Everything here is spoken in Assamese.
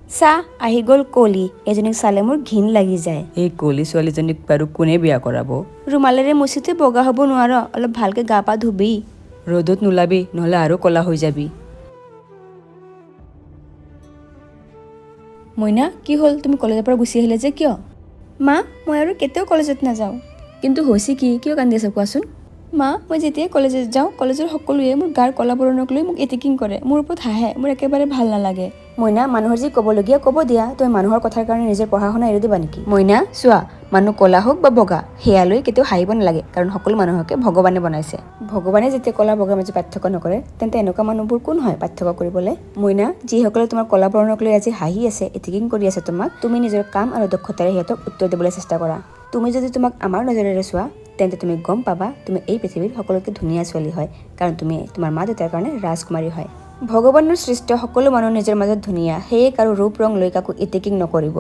চা আহি গ'ল কলি, এজনীক চালে মোৰ ঘিণ লাগি যায়। এই কলি ছোৱালীজনীক বাৰু কোনে বিয়া কৰাব? ৰুমালেৰে মুচিতে বগা হ'ব নোৱাৰ, অলপ ভালকে গা পা ধুবি। ৰ'দত নোলাবি, নহ'লে আৰু ক'লা হৈ যাবি। মইনা, কি হ'ল? তুমি কলেজৰ পৰা গুচি আহিলে যে কিয়? মা, মই আৰু কেতিয়াও কলেজত নাযাওঁ। কিন্তু হৈছে কি? কিয় কান্দি আছা কোৱাচোন? মা, মই যেতিয়াই কলেজত যাওঁ, কলেজৰ সকলোৱে মোৰ গাৰ কলা বৰণক লৈ মোক এটেকিং কৰে, মোৰ ওপৰত হাঁহে, মোৰ একেবাৰে ভাল নালাগে। মইনা, মানুহৰ যি ক'বলগীয়া ক'ব দিয়া, তুমি মানুহৰ কথাৰ কাৰণে নিজৰ পঢ়া শুনা এৰি দিবা নেকি? মইনা চোৱা, মানুহ ক'লা হওক বা বগা, সেয়ালৈ কেতিয়াও হাঁহিব নালাগে, কাৰণ সকলো মানুহকে ভগৱানে বনাইছে। ভগৱানে যেতিয়া ক'লা বগাৰ মাজত পাৰ্থক্য নকৰে, তেন্তে এনেকুৱা মানুহবোৰ কোন হয় পাৰ্থক্য কৰিবলৈ? মইনা, যিসকলে তোমাৰ ক'লা বৰণক লৈ আজি হাঁহি আছে, এটেকিং কৰি আছে তোমাক, তুমি নিজৰ কাম আৰু দক্ষতাৰে সিহঁতক উত্তৰ দিবলৈ চেষ্টা কৰা। তুমি যদি তোমাক আমাৰ নজৰেৰে চোৱা, তেন্তে তুমি গম পাবা তুমি এই পৃথিৱীৰ সকলোতকৈ ধুনীয়া ছোৱালী হয়, কাৰণ তুমি তোমাৰ মা দেউতাৰ কাৰণে ৰাজকুমাৰী হয়। ভগৱানৰ সৃষ্ট সকলো মানুহ নিজৰ মাজত ধুনীয়া, সেয়ে কাৰো ৰূপ ৰং লৈ কাকো এটেকিং নকৰিব।